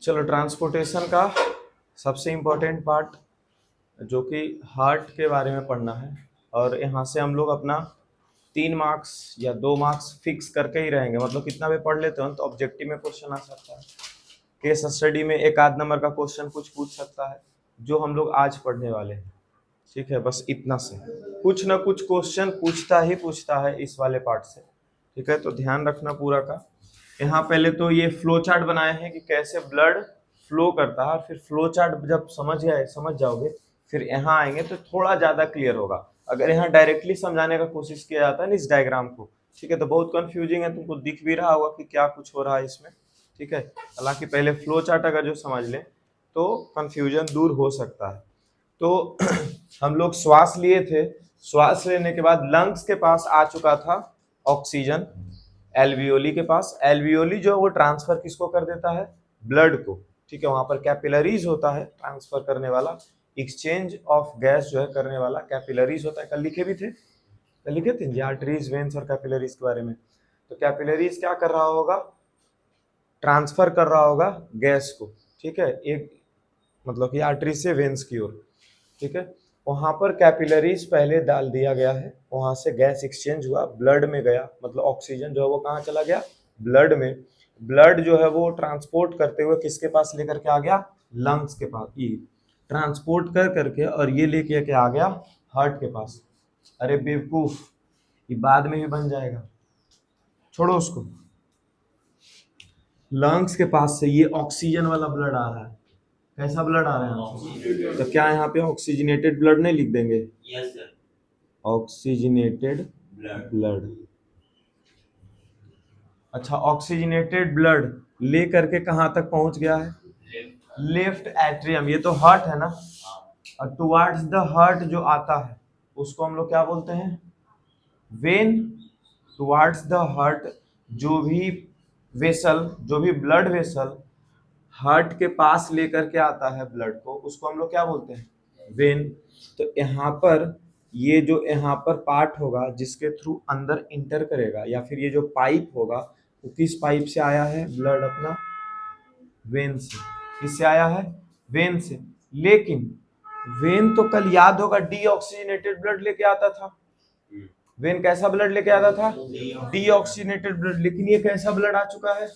चलो, ट्रांसपोर्टेशन का सबसे इम्पोर्टेंट पार्ट जो कि हार्ट के बारे में पढ़ना है, और यहाँ से हम लोग अपना 3 मार्क्स या 2 मार्क्स फिक्स करके ही रहेंगे। मतलब कितना भी पढ़ लेते हो तो ऑब्जेक्टिव में क्वेश्चन आ सकता है, केस स्टडी में एक आध नंबर का क्वेश्चन कुछ पूछ सकता है, जो हम लोग आज पढ़ने वाले हैं। ठीक है, बस इतना से कुछ ना कुछ क्वेश्चन पूछता है इस वाले पार्ट से। ठीक है, तो ध्यान रखना पूरा का। यहाँ पहले तो ये फ्लो चार्ट बनाए हैं कि कैसे ब्लड फ्लो करता है, और फिर फ्लो चार्ट जब समझ जाओगे, फिर यहाँ आएंगे तो थोड़ा ज्यादा क्लियर होगा। अगर यहाँ डायरेक्टली समझाने का कोशिश किया जाता है ना इस डायग्राम को, ठीक है, तो बहुत कंफ्यूजिंग है, तुमको दिख भी रहा होगा कि क्या कुछ हो रहा है इसमें। ठीक है, हालांकि पहले फ्लो चार्ट अगर जो समझ लें तो कंफ्यूजन दूर हो सकता है। तो हम लोग श्वास लिए थे, श्वास लेने के बाद लंग्स के पास आ चुका था ऑक्सीजन, एल्वियोली के पास। एल्वियोली जो है वो ट्रांसफर किसको कर देता है? ब्लड को। ठीक है, वहां पर कैपिलरीज होता है ट्रांसफर करने वाला, एक्सचेंज ऑफ गैस जो है करने वाला कैपिलरीज होता है। कल लिखे भी थे, कल लिखे थे आर्टरीज, वेन्स और कैपिलरीज के बारे में। तो कैपिलरीज क्या कर रहा होगा? ट्रांसफर कर रहा होगा गैस को। ठीक है, एक मतलब कि आर्टरी से वेन्स की ओर। ठीक है, वहां पर कैपिलरीज पहले डाल दिया गया है, वहां से गैस एक्सचेंज हुआ, ब्लड में गया, मतलब ऑक्सीजन जो है वो कहाँ चला गया? ब्लड में। ब्लड जो है वो ट्रांसपोर्ट करते हुए किसके पास लेकर के आ गया? लंग्स के पास। ये ट्रांसपोर्ट कर करके और ये लेके के आ गया हार्ट के पास। अरे बेवकूफ, ये बाद में ही बन जाएगा, छोड़ो उसको। लंग्स के पास से ये ऑक्सीजन वाला ब्लड आ रहा है। कैसा ब्लड आ रहा है यहाँ से? तो क्या यहाँ पे ऑक्सीजनेटेड ब्लड नहीं लिख देंगे? Yes sir. Oxygenated blood. अच्छा, ऑक्सीजनेटेड ब्लड ले करके कहाँ तक पहुंच गया है? Left atrium. ये तो हार्ट है ना, और टुवार्ड्स द हार्ट जो आता है उसको हम लोग क्या बोलते हैं? वेन। टुवार्ड्स द हार्ट जो भी वेसल, जो भी ब्लड वेसल हार्ट के पास लेकर के आता है ब्लड को, उसको हम लोग क्या बोलते हैं? वेन। तो यहाँ पर ये जो यहाँ पर पार्ट होगा जिसके थ्रू अंदर इंटर करेगा, या फिर ये जो पाइप होगा वो किस पाइप से आया है ब्लड? अपना वेन से। किससे आया है? वेन से। लेकिन वेन तो कल याद होगा डीऑक्सीजनेटेड ब्लड लेके आता था। वेन कैसा ब्लड लेके आता था? Deoxygenated blood. लेकिन ये कैसा ब्लड आ चुका है?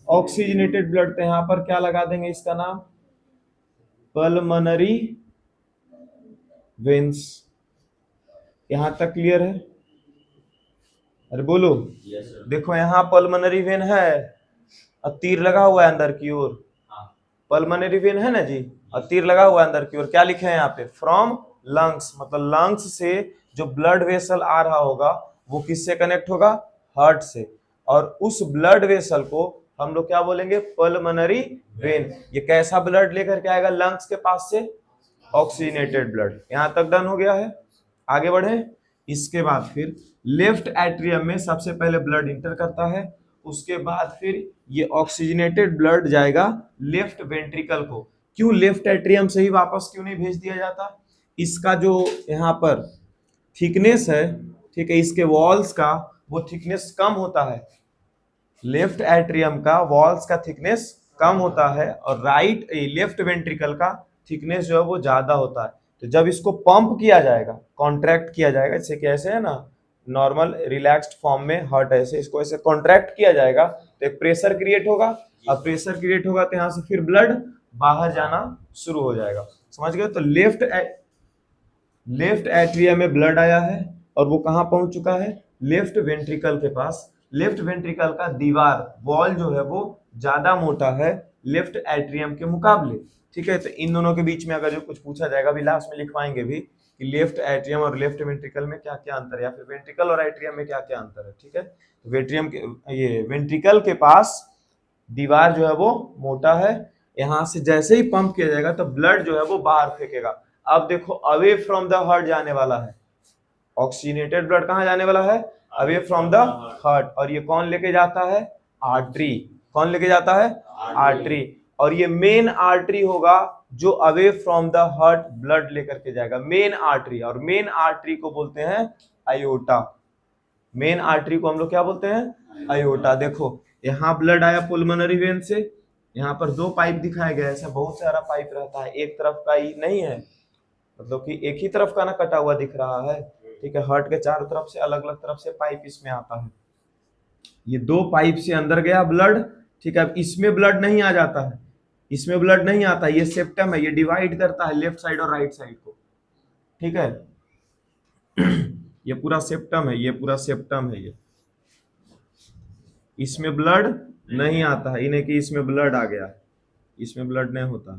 Oxygenated blood. तो यहाँ पर क्या लगा देंगे इसका नाम? Pulmonary veins. यहां तक क्लियर है? अरे बोलो। Yes sir. देखो यहाँ पल्मोनरी वेन है और तीर लगा हुआ है अंदर की ओर। पल्मोनरी वेन है ना जी, और तीर लगा हुआ है अंदर की ओर। क्या लिखे हैं यहाँ पे? From lungs. मतलब लंग्स से जो ब्लड वेसल आ रहा होगा वो किससे कनेक्ट होगा? हार्ट से। और उस ब्लड वेसल को हम लोग क्या बोलेंगे? Pulmonary vein. ये कैसा ब्लड लेकर के आएगा लंग्स के पास से? Oxygenated blood. यहां तक डन हो गया है, आगे बढ़े। इसके बाद फिर लेफ्ट एट्रियम में सबसे पहले ब्लड इंटर करता है, उसके बाद फिर ये ऑक्सीजनेटेड ब्लड जाएगा लेफ्ट वेंट्रिकल को। क्यों लेफ्ट एट्रियम से ही वापस क्यों नहीं भेज दिया जाता? इसका जो यहाँ पर थिकनेस है, ठीक है, इसके वॉल्स का वो थिकनेस कम होता है। लेफ्ट एट्रियम का वॉल्स का थिकनेस कम होता है, और राइट लेफ्ट वेंट्रिकल का थिकनेस जो है वो ज्यादा होता है। तो जब इसको पंप किया जाएगा, कॉन्ट्रैक्ट किया जाएगा, जैसे कैसे है ना नॉर्मल रिलैक्स्ड फॉर्म में हार्ट ऐसे, इसको ऐसे कॉन्ट्रैक्ट किया जाएगा तो एक प्रेशर क्रिएट होगा, और प्रेशर क्रिएट होगा तो यहाँ से फिर ब्लड बाहर जाना शुरू हो जाएगा। समझ गए? तो लेफ्ट एट्रियम में ब्लड आया है और वो कहाँ पहुंच चुका है? लेफ्ट वेंट्रिकल के पास। लेफ्ट वेंट्रिकल का दीवार वॉल जो है वो ज्यादा मोटा है लेफ्ट एट्रियम के मुकाबले। ठीक है, तो इन दोनों के बीच में अगर जो कुछ पूछा जाएगा, अभी लास्ट में लिखवाएंगे भी कि लेफ्ट एट्रियम और लेफ्ट वेंट्रिकल में क्या क्या अंतर है, या फिर वेंट्रिकल और एट्रियम में क्या क्या अंतर है। ठीक है, तो वेट्रियम के ये वेंट्रिकल के पास दीवार जो है वो मोटा है, यहां से जैसे ही पंप किया जाएगा तो ब्लड जो है वो बाहर फेंकेगा। अब देखो अवे फ्रॉम द हार्ट जाने वाला है, ऑक्सीजनेटेड ब्लड कहाँ जाने वाला है? Away from the heart. और ये कौन लेके जाता है? आर्टरी। कौन लेके जाता है? आर्टरी। और ये मेन आर्टरी होगा जो away from the heart blood लेकर के जाएगा, मेन आर्टरी। और मेन आर्टरी को बोलते हैं आयोटा। मेन आर्टरी को हम लोग क्या बोलते हैं? आयोटा। देखो यहाँ ब्लड आया पुल्मोनरी वेन से, यहाँ पर दो पाइप दिखाया गया है, ऐसा बहुत सारा पाइप रहता है, एक तरफ का ही नहीं है, मतलब कि एक ही तरफ का ना कटा हुआ दिख रहा है, ठीक है। हार्ट के चारों तरफ से अलग अलग तरफ से पाइप इसमें आता है। ये दो पाइप से अंदर गया ब्लड, ठीक है। अब इसमें ब्लड नहीं आ जाता है, इसमें ब्लड नहीं आता, ये सेप्टम है, ये डिवाइड करता है लेफ्ट साइड और राइट साइड को, ठीक है। ये पूरा सेप्टम है, ये पूरा सेप्टम है, ये इसमें ब्लड नहीं आता है, इन्हें कि इसमें ब्लड आ गया, इसमें ब्लड नहीं होता,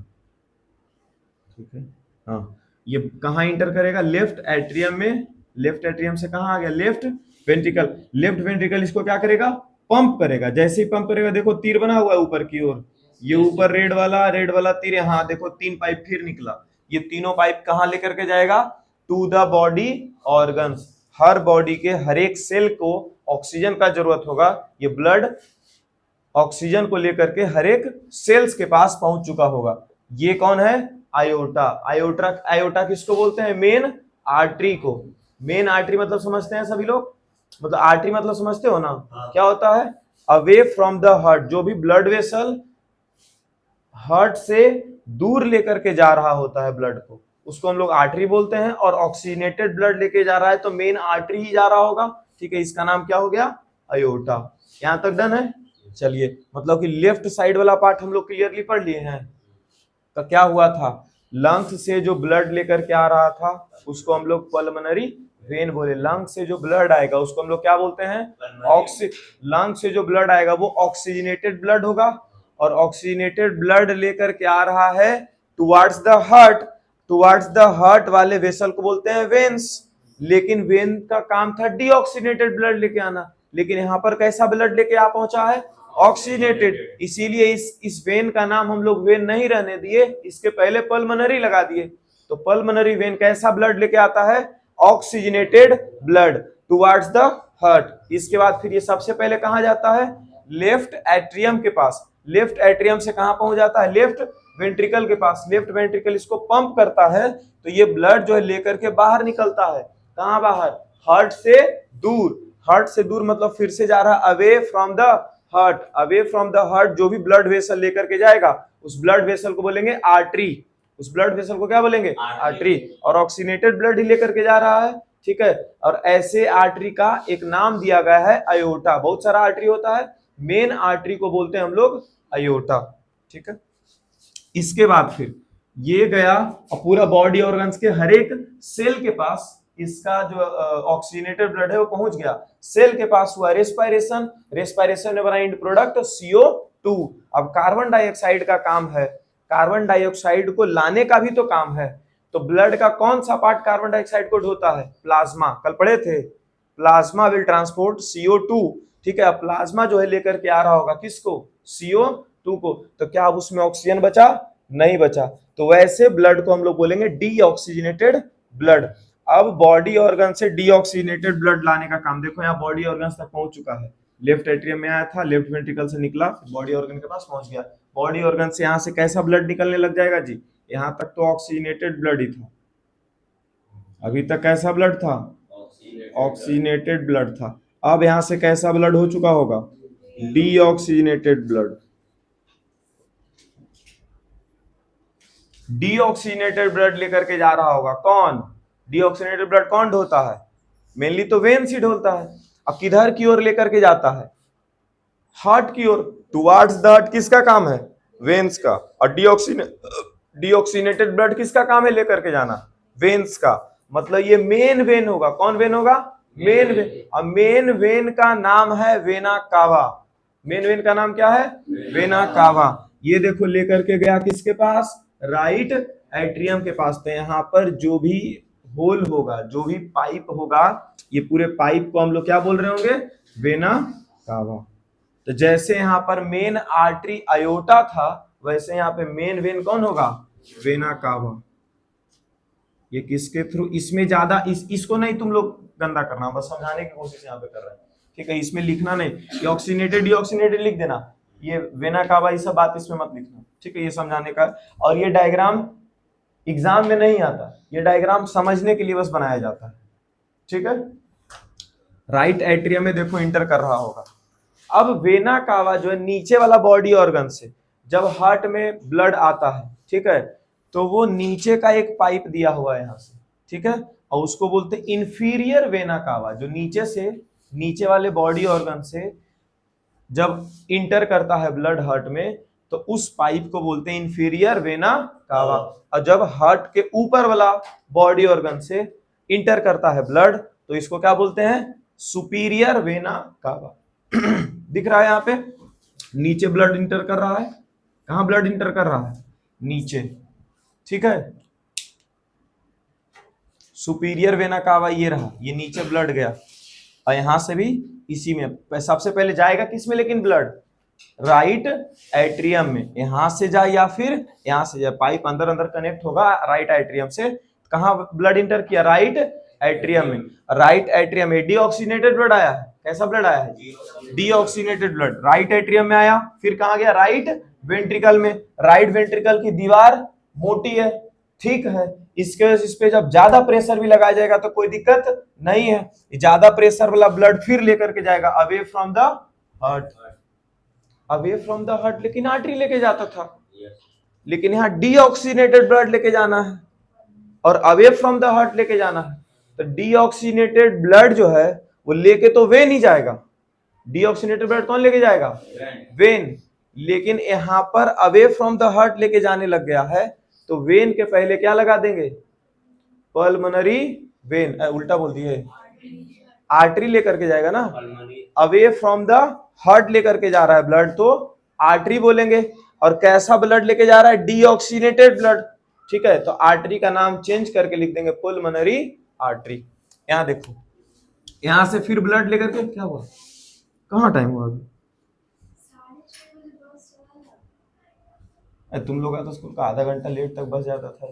ठीक है। हाँ, ये कहाँ इंटर करेगा? लेफ्ट एट्रियम में। लेफ्ट एट्रियम से कहाँ आ गया? Left ventricle. लेफ्ट वेंट्रिकल इसको क्या करेगा? पंप करेगा। जैसे ही पंप करेगा, देखो तीर बना हुआ है ऊपर की ओर, ये ऊपर रेड वाला तीर, यहाँ देखो तीन पाइप फिर निकला। ये तीनों पाइप कहाँ लेकर के जाएगा? To the body organs. हर बॉडी के हर एक सेल को ऑक्सीजन का जरूरत होगा, ये ब्लड ऑक्सीजन को लेकर के हर एक सेल्स के पास पहुंच चुका होगा। ये कौन है? आयोटा। आयोटा, आयोटा किसको बोलते हैं? मेन आर्टरी को। मेन आर्टरी मतलब समझते हैं सभी लोग? मतलब आर्टरी मतलब समझते हो ना? क्या होता है? अवे फ्रॉम द हार्ट, जो भी ब्लड वेसल हार्ट से दूर लेकर के जा रहा होता है ब्लड को, उसको हम लोग आर्टरी बोलते हैं। और ऑक्सीजनेटेड ब्लड लेके जा रहा है तो मेन आर्टरी ही जा रहा होगा, ठीक है। इसका नाम क्या हो गया? अयोटा। यहां तक डन है? चलिए, मतलब कि लेफ्ट साइड वाला पार्ट हम लोग क्लियरली पढ़ लिए हैं। तो क्या हुआ था? लंग्स से जो ब्लड लेकर के आ रहा था उसको हम लोग पल्मोनरी वेन बोले। लंग से जो ब्लड आएगा उसको हम लोग क्या बोलते हैं? लंग से जो ब्लड आएगा वो ऑक्सीजनेटेड ब्लड होगा, और ऑक्सीजनेटेड ब्लड लेकर के आ रहा है towards the heart. Towards the heart वाले वेसल को बोलते हैं वेन्स। लेकिन वेन का काम था डीऑक्सीजनेटेड ब्लड लेके आना, लेकिन यहाँ पर कैसा ब्लड लेके आ पहुंचा है? ऑक्सीजनेटेड। इसीलिए इस वेन का नाम हम लोग वेन नहीं रहने दिए, इसके पहले पल्मोनरी लगा दिए। तो पल्मोनरी वेन कैसा ब्लड लेके आता है? Oxygenated blood towards the heart. इसके बाद फिर ये सबसे पहले कहां जाता है? लेफ्ट एट्रियम के पास। लेफ्ट एट्रियम से कहां पहुंच जाता है? लेफ्ट वेंट्रिकल के पास। लेफ्ट वेंट्रिकल इसको पंप करता है, तो ये ब्लड जो है लेकर के बाहर निकलता है। कहां बाहर? हार्ट से दूर। हार्ट से दूर मतलब फिर से जा रहा है away from the heart. Away from the heart जो भी ब्लड वेसल लेकर के जाएगा उस ब्लड वेसल को बोलेंगे आर्टरी। उस ब्लड वेसल को क्या बोलेंगे? आर्टरी। और ऑक्सीजनेटेड ब्लड ही लेकर के जा रहा है, ठीक है। और ऐसे आर्टरी का एक नाम दिया गया है अयोटा। बहुत सारा आर्टरी होता है, मेन आर्टरी को बोलते हैं हम लोग अयोटा, ठीक है। इसके बाद फिर ये गया और पूरा बॉडी ऑर्गन्स के हर एक सेल के पास इसका जो ऑक्सीजनेटेड ब्लड है वो पहुंच गया। सेल के पास हुआ रेस्पायरेशन, रेस्पायरेशन में बना एंड प्रोडक्ट CO2। अब कार्बन डाइऑक्साइड का काम है, कार्बन डाइऑक्साइड को लाने का भी तो काम है। तो ब्लड का कौन सा पार्ट कार्बन डाइऑक्साइड को ढोता है? प्लाज्मा। कल पढ़े थे, प्लाज्मा विल ट्रांसपोर्ट CO2, ठीक है। अब प्लाज्मा जो है लेकर के आ रहा होगा किसको? CO2 को। तो क्या अब उसमें ऑक्सीजन बचा? नहीं बचा। तो वैसे ब्लड को हम लोग बोलेंगे डीऑक्सीजनेटेड ब्लड। अब बॉडी ऑर्गन से डीऑक्सीजनेटेड ब्लड लाने का काम, देखो यहाँ बॉडी ऑर्गन तक पहुंच चुका है। लेफ्ट एट्रियम में आया था, लेफ्ट वेंट्रिकल से निकला, बॉडी ऑर्गन के पास पहुंच गया। बॉडी ऑर्गन से यहाँ से कैसा ब्लड निकलने लग जाएगा जी? यहाँ तक तो ऑक्सीजनेटेड ब्लड ही था, अभी तक कैसा ब्लड था? ऑक्सीजनेटेड ब्लड था। अब यहाँ से कैसा ब्लड हो चुका होगा? Deoxygenated blood. डीऑक्सीजनेटेड ब्लड लेकर के जा रहा होगा कौन? डीऑक्सीजनेटेड ब्लड कौन ढोता है? मेनली तो वेन्स ही ढोता है। अब किधर की ओर लेकर के जाता है? हार्ट की ओर। टुवर्ड्स द हार्ट किसका काम है? वेन्स का। और डीऑक्सीजनेटेड ब्लड किसका काम है लेकर के जाना? वेन्स का। मतलब ये मेन वेन होगा। कौन वेन होगा? Main vein. और मेन वेन का नाम है वेना कावा। मेन वेन का नाम क्या है? Vena cava. ये देखो लेकर के गया किसके पास? राइट एट्रियम के पास। तो यहाँ पर जो भी होल होगा, जो भी पाइप होगा, ये पूरे पाइप को हम लोग क्या बोल रहे होंगे? Vena cava. तो जैसे यहाँ पर मेन आर्टरी अयोटा था, वैसे यहाँ पे मेन वेन कौन होगा? Vena cava. ये किसके थ्रू? इसमें ज्यादा इसको नहीं तुम लोग गंदा करना, बस समझाने की कोशिश यहाँ पे कर रहे हैं, ठीक है। इसमें लिखना नहीं, ऑक्सीजनेटेड डीऑक्सीजनेटेड लिख देना, ये वेना कावा ये सब बात इसमें मत लिखना, ठीक है। ये समझाने का। और ये डायग्राम एग्जाम में नहीं आता, ये डायग्राम समझने के लिए बस बनाया जाता है, ठीक है। राइट एट्रियम में देखो इंटर कर रहा होगा। अब वेना कावा जो है नीचे वाला बॉडी ऑर्गन से जब हार्ट में ब्लड आता है, ठीक है, तो वो नीचे का एक पाइप दिया हुआ है यहाँ से, ठीक है, और उसको बोलते हैं इंफीरियर वेना कावा, जो नीचे से, नीचे वाले बॉडी ऑर्गन से जब इंटर करता है ब्लड हार्ट में, तो उस पाइप को बोलते हैं इंफीरियर वेना कावा। और जब हार्ट के ऊपर वाला बॉडी ऑर्गन से इंटर करता है ब्लड, तो इसको क्या बोलते हैं, सुपीरियर वेना कावा। दिख रहा है यहाँ पे, नीचे ब्लड इंटर कर रहा है, कहां ब्लड इंटर कर रहा है, नीचे, ठीक है, सुपीरियर वेना कावा ये रहा, ये नीचे ब्लड गया, और यहां से भी इसी में सबसे पहले जाएगा किस में, लेकिन ब्लड राइट एट्रियम में, यहां से जाए या फिर यहां से जाए, पाइप अंदर अंदर कनेक्ट होगा राइट एट्रियम से। कहां ब्लड इंटर किया, राइट एट्रियम में, राइट एट्रियम में डीऑक्सीनेटेड ब्लड आया है, कैसा ब्लड आया है, डीऑक्सीनेटेड ब्लड राइट एट्रियम में आया, फिर कहां गया, राइट वेंट्रिकल में, राइट वेंट्रिकल की दीवार मोटी है, ठीक है, इसके वजह से इस पे जब ज्यादा प्रेशर भी लगाया जाएगा तो कोई दिक्कत नहीं है, ज्यादा प्रेशर वाला ब्लड फिर लेकर के जाएगा away from the heart, away from the heart, लेकिन आर्टरी लेके जाता था, लेकिन यहाँ डीऑक्सीनेटेड ब्लड लेके जाना है और अवे फ्रॉम द हार्ट लेके जाना है, तो डीऑक्सीनेटेड ब्लड जो है वो लेके तो वेन ही जाएगा, डीऑक्सीनेटेड ब्लड कौन लेके जाएगा, वेन, लेकिन यहाँ पर अवे फ्रॉम द हार्ट लेके जाने लग गया है, तो वेन के पहले क्या लगा देंगे, पल्मोनरी वेन, उल्टा बोल दिए, आर्टरी लेकर के जाएगा ना, अवे फ्रॉम द हार्ट लेकर के जा रहा है ब्लड, तो आर्टरी बोलेंगे, और कैसा ब्लड लेके जा रहा है, डीऑक्सीनेटेड ब्लड, ठीक है, तो आर्टरी का नाम चेंज करके लिख देंगे पुल्मोनरी आर्टरी। यहां देखो, यहां से फिर ब्लड लेकर के, क्या हुआ, कहां टाइम हुआ अभी, तुम लोग तो स्कूल का आधा घंटा लेट तक बस जाता था,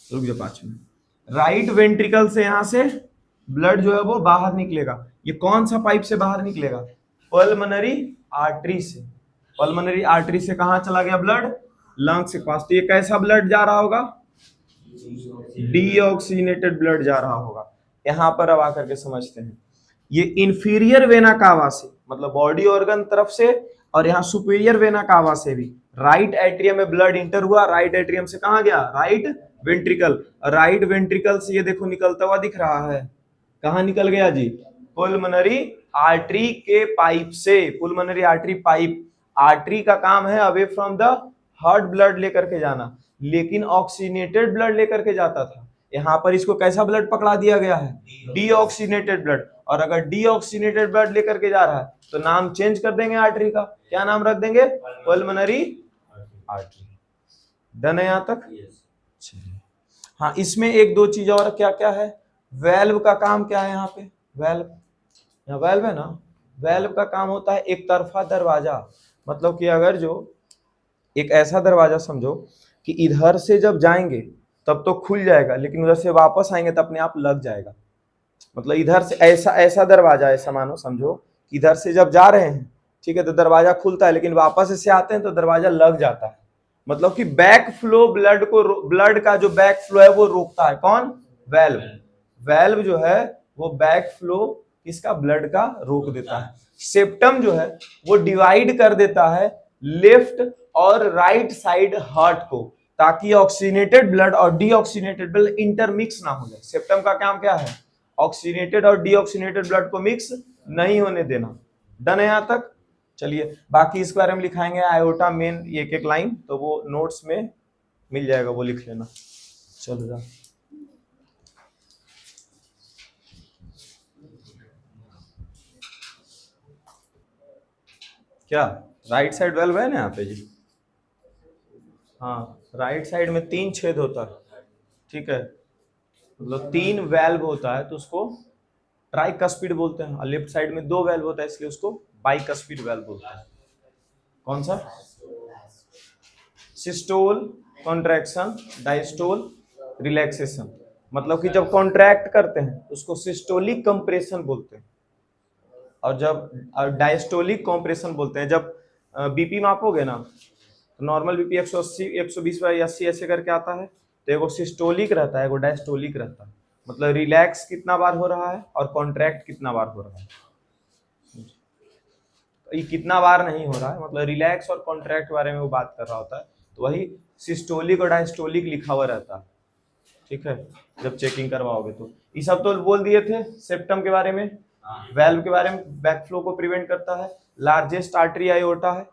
रुक जा 5 मिनट। राइट वेंट्रिकल से यहां से ब्लड जो है वो बाहर निकलेगा, ये कौन सा पाइप से बाहर निकलेगा, पल्मोनरी आर्टरी से, पल्मोनरी आर्टरी से कहां चला गया ब्लड, लंग्स के पास, तो ये कैसा ब्लड जा रहा होगा, डीऑक्सीनेटेड ब्लड जा रहा होगा। यहां पर अब आकर के समझते हैं, ये इंफीरियर वेना कावा से, मतलब बॉडी ऑर्गन तरफ से, और यहाँ सुपीरियर वेना कावा से भी राइट एट्रियम में ब्लड इंटर हुआ, राइट एट्रियम से कहां गया, राइट वेंट्रिकल, राइट वेंट्रिकल से ये देखो निकलता हुआ दिख रहा है, कहां निकल गया जी, पुल्मोनरी आर्टरी के पाइप से, पुल्मोनरी आर्टरी पाइप, आर्टरी का काम है away from the heart blood लेकर के जाना, लेकिन ऑक्सीनेटेड ब्लड लेकर के जाता था, यहाँ पर इसको कैसा ब्लड पकड़ा दिया गया है, डीऑक्सीनेटेड ब्लड, और अगर डीऑक्सीनेटेड ब्लड लेकर के जा रहा है तो नाम चेंज कर देंगे आर्टरी का, क्या नाम रख देंगे, पल्मोनरी आर्टरी। डन है यहां तक, चलिए, हाँ, इसमें एक दो चीज और क्या क्या है, वेल्व का काम क्या है, यहाँ पे वेल्व, यहाँ वेल्व है ना, वेल्व का काम होता है एक तरफा दरवाजा, मतलब कि अगर जो एक ऐसा दरवाजा समझो कि इधर से जब जाएंगे तब तो खुल जाएगा, लेकिन उधर से वापस आएंगे तो अपने आप लग जाएगा, मतलब इधर से ऐसा ऐसा दरवाजा, ऐसा मानो समझो कि इधर से जब जा रहे हैं, ठीक है, तो दरवाजा खुलता है, लेकिन वापस से आते हैं तो दरवाजा लग जाता है, मतलब कि बैक फ्लो ब्लड को, ब्लड का जो बैक फ्लो है वो रोकता है, कौन, वेल्व, वेल्व जो है वो बैक फ्लो किसका, ब्लड का रोक देता है। सेप्टम जो है वो डिवाइड कर देता है लेफ्ट और राइट साइड हार्ट को, ताकि ऑक्सीनेटेड ब्लड और डीऑक्सीनेटेड ब्लड इंटरमिक्स ना हो जाए। सेप्टम का काम क्या है, ऑक्सीनेटेड और डीऑक्सीनेटेड ब्लड को मिक्स नहीं होने देना। डन है यहां तक, चलिए बाकी इसके बारे में लिखाएंगे आयोटा मेन एक एक लाइन, तो वो नोट्स में मिल जाएगा, वो लिख लेना। चलो जा, क्या राइट साइड वेल्व है ना यहाँ पे जी, हाँ, राइट साइड में 3 छेद होता है, ठीक है, मतलब 3 वेल्व होता है, तो उसको ट्राइकस्पिड बोलते हैं, और लेफ्ट साइड में 2 वेल्व होता है, इसलिए उसको बाइकस्पिड वेल्व बोलते हैं। कौन सा, सिस्टोल कॉन्ट्रैक्शन, डायस्टोल रिलैक्सेशन, मतलब कि जब कॉन्ट्रैक्ट करते हैं तो उसको सिस्टोलिक कंप्रेशन बोलते हैं, और जब डायस्टोलिक कंप्रेशन बोलते हैं। जब बीपी मापोगे ना, तो नॉर्मल बीपी 180 120 या 80 ऐसे करके आता है, तो एगो सिस्टोलिक रहता है, एगो डायस्टोलिक रहता है, मतलब रिलैक्स कितना बार हो रहा है और कॉन्ट्रैक्ट कितना बार हो रहा है। ये कितना बार नहीं हो रहा है, मतलब रिलैक्स और कॉन्ट्रैक्ट के बारे में वो बात कर रहा होता है, तो वही सिस्टोलिक और डायस्टोलिक लिखा हुआ रहता है, ठीक है, जब चेकिंग करवाओगे तो। ये सब तो बोल दिए थे सेप्टम के बारे में, वेल्व के बारे में, बैकफ्लो को प्रिवेंट करता है, लार्जेस्ट आर्टरी आयोटा है,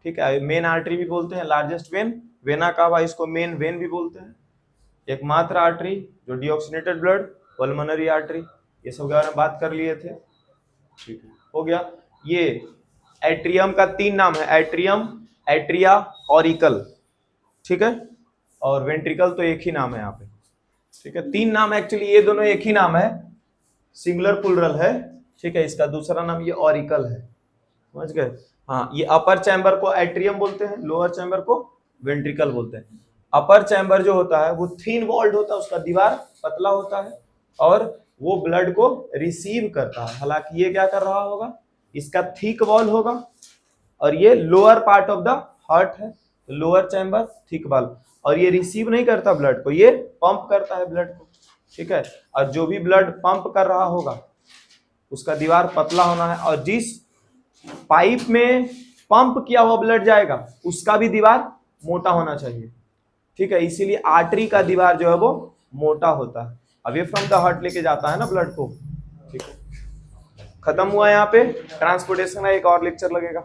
ठीक है, मेन आर्टरी भी बोलते हैं, लार्जेस्ट वेन, वेना कावा इसको मेन वेन भी बोलते हैं, एकमात्र आर्टरी जो डीऑक्सीनेटेड ब्लड, पल्मोनरी आर्टरी, ये सब के बारे में बात कर लिए थे, ठीक है, हो गया। ये एट्रियम का 3 नाम है, एट्रियम, एट्रिया, ऑरिकल, ठीक है, और वेंट्रिकल तो एक ही नाम है यहाँ पे, ठीक है, 3 नाम एक्चुअली, ये दोनों एक ही नाम है, सिंगुलर प्लूरल है, ठीक है, इसका दूसरा नाम ये ऑरिकल है, समझ गए। हाँ, ये अपर चैम्बर को एट्रियम बोलते हैं, लोअर चैम्बर को वेंट्रिकल बोलते हैं। अपर चैम्बर जो होता है वो थिन वॉल्ड होता है, उसका दीवार पतला होता है और वो ब्लड को रिसीव करता है, हालांकि ये क्या कर रहा होगा, इसका थिक वॉल होगा, और ये lower part of the heart है, लोअर चैम्बर थिक वॉल, और ये रिसीव नहीं करता ब्लड को, ये पंप करता है ब्लड को, ठीक है, और जो भी ब्लड पंप कर रहा होगा उसका दीवार पतला होना है, और जिस पाइप में पंप किया हुआ ब्लड जाएगा उसका भी दीवार मोटा होना चाहिए, ठीक है, इसीलिए आर्टरी का दीवार जो है वो मोटा होता है, अवे फ्रॉम द हार्ट लेके जाता है ना ब्लड को, ठीक है। खत्म हुआ यहाँ पे ट्रांसपोर्टेशन का, एक और लेक्चर लगेगा।